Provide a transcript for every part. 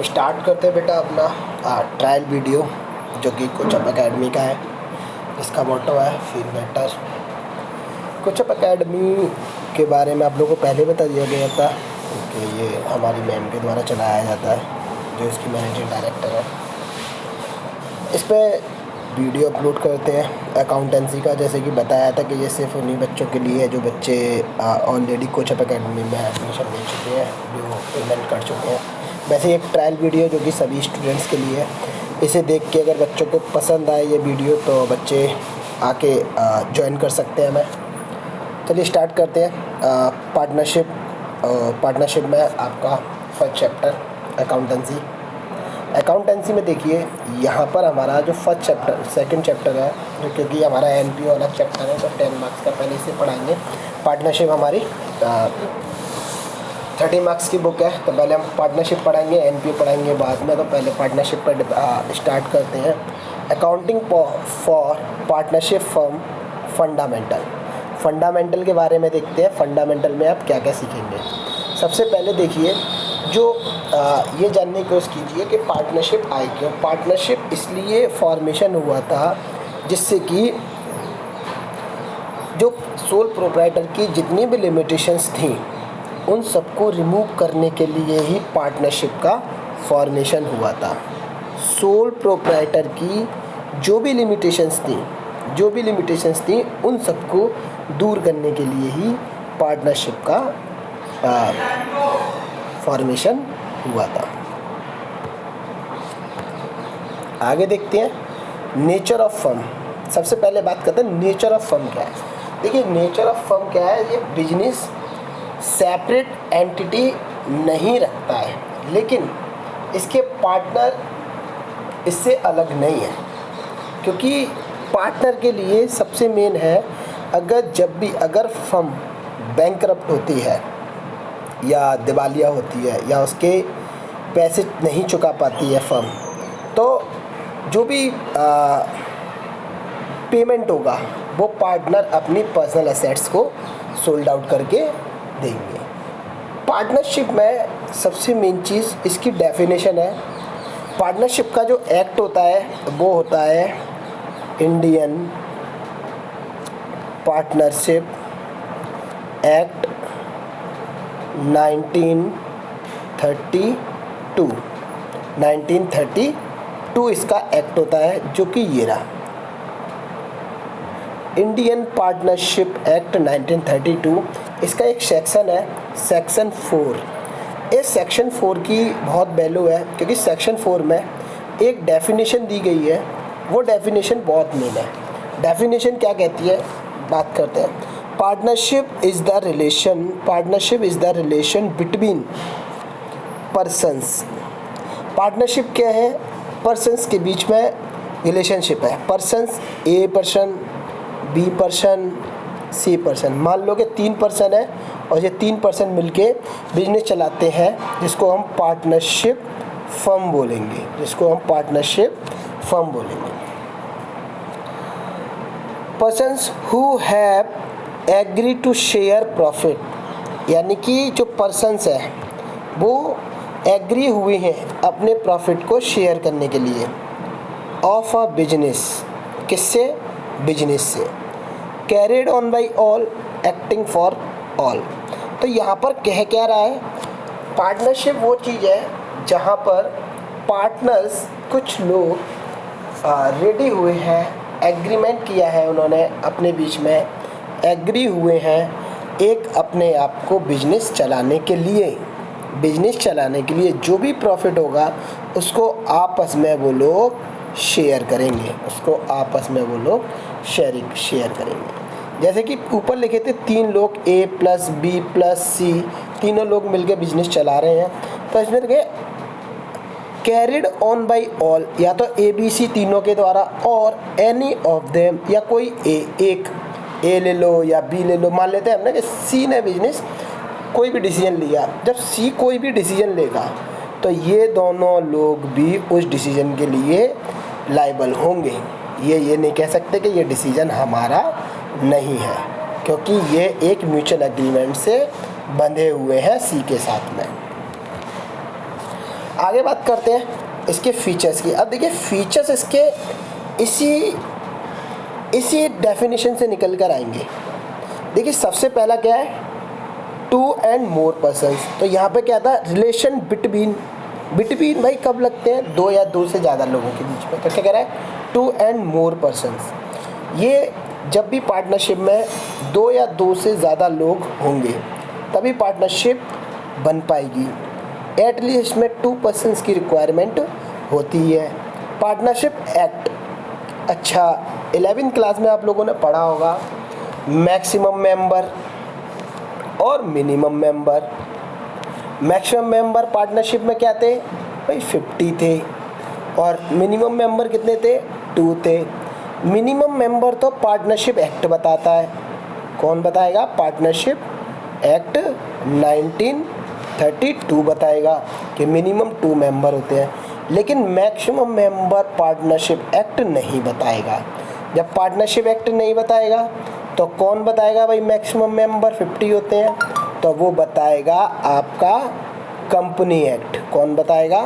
Start करते हैं बेटा अपना ट्रायल वीडियो जो कि कोचअप एकेडमी का है। इसका मोटो है फील बेटर। कोचअप एकेडमी के बारे में आप लोगों को पहले बता दिया गया था कि ये हमारी मैम के द्वारा चलाया जाता है जो इसकी मैनेजिंग डायरेक्टर है। इस पर वीडियो अपलोड करते हैं अकाउंटेंसी का, जैसे कि बताया था कि ये सिर्फ उन्हीं बच्चों के लिए है जो बच्चे ऑलरेडी कोचअप एकेडमी में एडमिशन ले चुके हैं, जो पेमेंट कर चुके हैं। वैसे एक ट्रायल वीडियो जो कि सभी स्टूडेंट्स के लिए है। इसे देख के अगर बच्चों को पसंद आए ये वीडियो तो बच्चे आके ज्वाइन कर सकते हैं हमें। चलिए स्टार्ट करते हैं। पार्टनरशिप में आपका फर्स्ट चैप्टर अकाउंटेंसी में देखिए यहाँ पर हमारा जो सेकंड चैप्टर है, जो क्योंकि हमारा एनपीओ वाला चैप्टर है तो 10 मार्क्स का पहले इसे पढ़ाएंगे। पार्टनरशिप हमारी 30 मार्क्स की बुक है तो पहले हम पार्टनरशिप पढ़ाएंगे, एनपीओ पढ़ाएंगे बाद में। तो पहले पार्टनरशिप पर स्टार्ट करते हैं। Accounting for partnership firm fundamental के बारे में देखते हैं। फंडामेंटल में आप क्या क्या सीखेंगे। सबसे पहले देखिए जो ये जानने की कोशिश कीजिए कि पार्टनरशिप आई क्यों। पार्टनरशिप इसलिए फॉर्मेशन हुआ था जिससे कि जो सोल प्रोप्राइटर की जितनी भी लिमिटेशंस थी उन सबको रिमूव करने के लिए ही पार्टनरशिप का फॉर्मेशन हुआ था। सोल प्रोप्राइटर की जो भी लिमिटेशंस थी उन सबको दूर करने के लिए ही पार्टनरशिप का फॉर्मेशन हुआ था। आगे देखते हैं नेचर ऑफ फर्म। सबसे पहले बात करते हैं नेचर ऑफ फर्म क्या है। देखिए नेचर ऑफ फर्म क्या है, ये बिजनेस सेपरेट एंटिटी नहीं रखता है, लेकिन इसके पार्टनर इससे अलग नहीं है। क्योंकि पार्टनर के लिए सबसे मेन है अगर फर्म बैंकरप्ट होती है या दिवालिया होती है या उसके पैसे नहीं चुका पाती है फर्म, तो जो भी पेमेंट होगा वो पार्टनर अपनी पर्सनल एसेट्स को सोल्ड आउट करके देंगे। पार्टनरशिप में सबसे मेन चीज़ इसकी डेफिनेशन है। पार्टनरशिप का जो एक्ट होता है वो होता है इंडियन पार्टनरशिप एक्ट 1932 इसका एक्ट होता है, जो कि ये रहा इंडियन पार्टनरशिप एक्ट 1932। इसका एक सेक्शन है सेक्शन 4। इस सेक्शन 4 की बहुत वैल्यू है क्योंकि सेक्शन 4 में एक डेफिनेशन दी गई है। वो डेफिनेशन बहुत मेन है। डेफिनेशन क्या कहती है, बात करते हैं। Partnership is the relation between persons. Partnership क्या है, पर्सन्स के बीच में रिलेशनशिप है। Persons A person, B person, C person. मान लो कि 3 पर्सन है और ये 3 पर्सन मिलके बिजनेस चलाते हैं जिसको हम पार्टनरशिप फर्म बोलेंगे। Persons who have agree to share profit, यानी कि जो पर्सन्स है वो एग्री हुए हैं अपने प्रॉफिट को शेयर करने के लिए ऑफ अ बिजनेस। किससे, बिजनेस से। Carried on by all, acting for all. तो यहाँ पर कह क्या रहा है, पार्टनरशिप वो चीज़ है जहाँ पर पार्टनर्स कुछ लोग रेडी हुए हैं, एग्रीमेंट किया है उन्होंने अपने बीच में, एग्री हुए हैं एक अपने आप को बिजनेस चलाने के लिए जो भी प्रॉफिट होगा उसको आपस में वो लोग शेयर करेंगे, शेयर करेंगे। जैसे कि ऊपर लिखे थे 3 लोग A plus B plus C, तीनों लोग मिलकर बिजनेस चला रहे हैं। तो इसमें देखिए कैरिड ऑन बाई ऑल, या तो ABC तीनों के द्वारा और एनी ऑफ देम, या कोई एक A ले लो या B ले लो। मान लेते हैं हमने कि C ने बिजनेस कोई भी डिसीजन लिया। जब C कोई भी डिसीजन लेगा तो ये दोनों लोग भी उस डिसीजन के लिए लायबल होंगे। ये नहीं कह सकते कि ये डिसीजन हमारा नहीं है, क्योंकि ये एक म्यूचुअल एग्रीमेंट से बंधे हुए हैं सी के साथ में। आगे बात करते हैं इसके फीचर्स की। अब देखिए फीचर्स इसके इसी डेफिनेशन से निकल कर आएंगे। देखिए सबसे पहला क्या है, 2 and more persons। तो यहाँ पे क्या था, रिलेशन बिटवीन भाई कब लगते हैं, 2 या 2 से ज़्यादा लोगों के बीच में। तो क्या कह रहा है, 2 and more persons। ये जब भी पार्टनरशिप में 2 या 2 से ज़्यादा लोग होंगे तभी पार्टनरशिप बन पाएगी। एटलीस्ट में 2 persons की रिक्वायरमेंट होती है। पार्टनरशिप एक्ट, अच्छा 11th क्लास में आप लोगों ने पढ़ा होगा, मैक्सिमम मेंबर और minimum member. Maximum member partnership में क्या थे भाई, 50 थे, और मिनिमम मेंबर कितने थे, 2 थे। मिनिमम मेंबर तो पार्टनरशिप एक्ट बताता है। कौन बताएगा, पार्टनरशिप एक्ट 1932 बताएगा कि मिनिमम 2 मेंबर होते हैं, लेकिन मैक्सिमम मेंबर पार्टनरशिप एक्ट नहीं बताएगा। जब पार्टनरशिप एक्ट नहीं बताएगा तो कौन बताएगा भाई, मैक्सिमम मेंबर 50 होते हैं, तो वो बताएगा आपका कंपनी एक्ट। कौन बताएगा,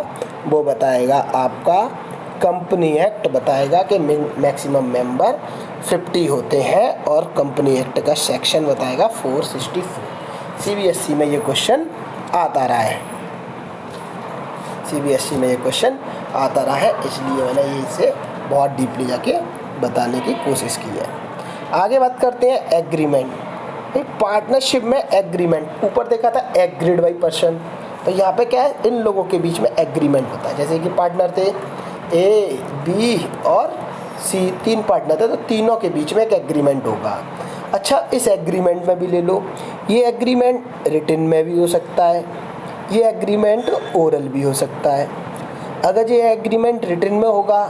वो बताएगा आपका कंपनी एक्ट बताएगा कि मैक्सिमम मेंबर 50 होते हैं, और कंपनी एक्ट का सेक्शन बताएगा 464। सीबीएसई में ये क्वेश्चन आता रहा है, सीबीएसई में ये क्वेश्चन आता रहा है, इसलिए मैंने ये इसे बहुत डीपली जाके बताने की कोशिश की है। आगे बात करते हैं एग्रीमेंट। पार्टनरशिप में एग्रीमेंट, ऊपर देखा था एग्रीड बाई पर्सन, तो यहाँ पे क्या है, इन लोगों के बीच में एग्रीमेंट होता है। जैसे कि पार्टनर थे ए, बी और सी, 3 पार्टनर थे, तो तीनों के बीच में एक एग्रीमेंट होगा। अच्छा, इस एग्रीमेंट में भी ले लो, ये एग्रीमेंट रिटन में भी हो सकता है, ये एग्रीमेंट ओरल भी हो सकता है। अगर ये एग्रीमेंट रिटन में होगा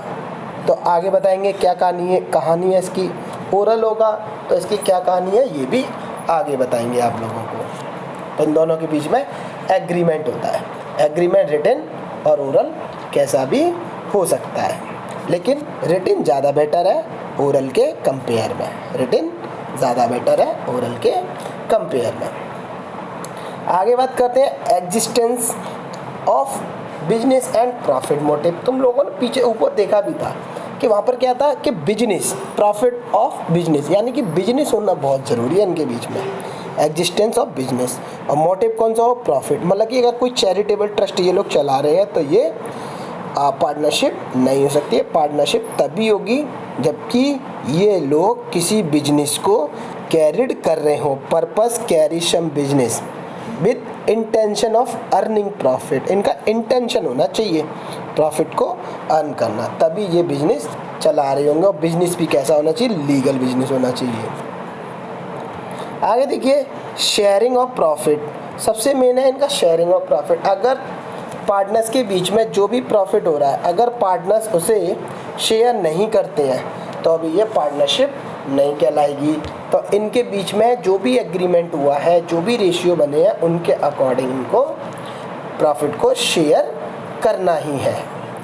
तो आगे बताएंगे क्या कहानी है इसकी। ओरल होगा तो इसकी क्या कहानी है, ये भी आगे बताएंगे आप लोगों को। तो इन दोनों के बीच में एग्रीमेंट होता है। एग्रीमेंट रिटन और ओरल कैसा भी हो सकता है, लेकिन रिटन ज़्यादा बेटर है ओरल के कंपेयर में। रिटन ज़्यादा बेटर है ओरल के कंपेयर में। आगे बात करते हैं existence of business and profit motive. तुम लोगों ने पीछे ऊपर देखा भी था कि वहाँ पर क्या था कि बिजनेस, प्रॉफिट ऑफ बिजनेस, यानी कि बिजनेस होना बहुत ज़रूरी है इनके बीच में। एग्जिस्टेंस ऑफ बिजनेस, और मोटिव कौन सा हो, प्रॉफिट। मतलब कि अगर कोई चैरिटेबल ट्रस्ट ये लोग चला रहे हैं तो ये पार्टनरशिप नहीं हो सकती है। पार्टनरशिप तभी होगी जबकि ये लोग किसी बिजनेस को कैरिड कर रहे हो। Purpose carry some business with intention of earning profit. इनका इंटेंशन होना चाहिए प्रॉफिट को अर्न करना, तभी ये बिजनेस चला रहे होंगे। और बिजनेस भी कैसा होना चाहिए, लीगल बिजनेस होना चाहिए। आगे देखिए शेयरिंग ऑफ प्रॉफिट, सबसे मेन है इनका शेयरिंग ऑफ प्रॉफिट। अगर पार्टनर्स के बीच में जो भी प्रॉफिट हो रहा है, अगर पार्टनर्स उसे शेयर नहीं करते हैं तो अभी ये पार्टनरशिप नहीं कहलाएगी। तो इनके बीच में जो भी एग्रीमेंट हुआ है, जो भी रेशियो बने हैं, उनके अकॉर्डिंग इनको प्रॉफिट को शेयर करना ही है।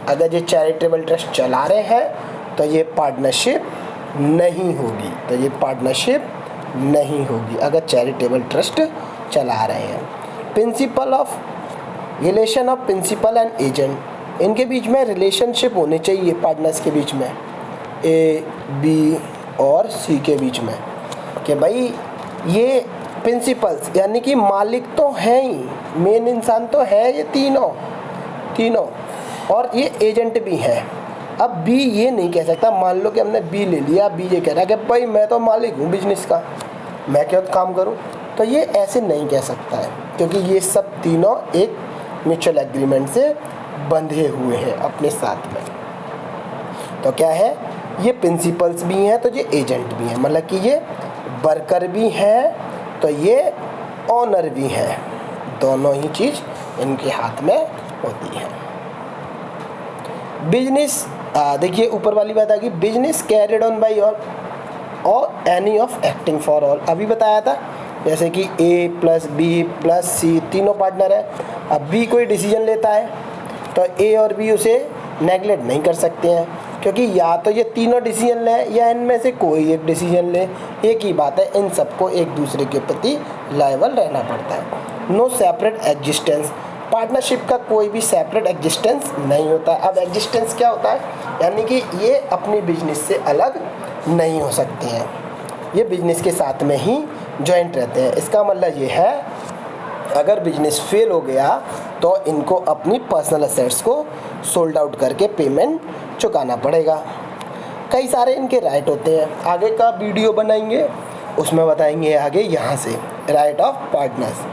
अगर ये चैरिटेबल ट्रस्ट चला रहे हैं तो ये पार्टनरशिप नहीं होगी, तो ये पार्टनरशिप नहीं होगी अगर चैरिटेबल ट्रस्ट चला रहे हैं। Principal of relation of principal and agent, इनके बीच में रिलेशनशिप होनी चाहिए पार्टनर्स के बीच में, ए, बी और सी के बीच में, कि भाई ये प्रिंसिपल्स यानी कि मालिक तो हैं ही, मेन इंसान तो है ये तीनों, और ये एजेंट भी हैं। अब बी ये नहीं कह सकता, मान लो कि हमने बी ले लिया, बी ये कह रहा है कि भाई मैं तो मालिक हूँ बिजनेस का, मैं क्यों काम करूँ, तो ये ऐसे नहीं कह सकता है, क्योंकि ये सब तीनों एक म्यूचुअल एग्रीमेंट से बंधे हुए हैं अपने साथ में। तो क्या है, ये प्रिंसिपल्स भी हैं तो ये एजेंट भी हैं, मतलब कि ये वर्कर भी हैं तो ये ऑनर भी हैं, दोनों ही चीज़ इनके हाथ में होती है। बिजनेस, देखिए ऊपर वाली बात आ गई, business carried on by all और any of acting for all. अभी बताया था जैसे कि A plus B plus C तीनों पार्टनर है। अब बी कोई डिसीजन लेता है तो ए और बी उसे नेगलेक्ट नहीं कर सकते हैं, क्योंकि या तो ये तीनों डिसीजन लें या इनमें से कोई एक डिसीजन ले, एक ही बात है, इन सबको एक दूसरे के प्रति लायबल रहना पड़ता है। नो सेपरेट एग्जिस्टेंस, पार्टनरशिप का कोई भी सेपरेट एग्जिस्टेंस नहीं होता। अब एग्जिस्टेंस क्या होता है, यानी कि ये अपनी बिजनेस से अलग नहीं हो सकते हैं, ये बिजनेस के साथ में ही जॉइंट रहते हैं। इसका मतलब ये है अगर बिजनेस फेल हो गया तो इनको अपनी पर्सनल असेट्स को सोल्ड आउट करके पेमेंट चुकाना पड़ेगा। कई सारे इनके राइट होते हैं, आगे का वीडियो बनाएंगे उसमें बताएंगे आगे यहाँ से राइट ऑफ पार्टनर्स।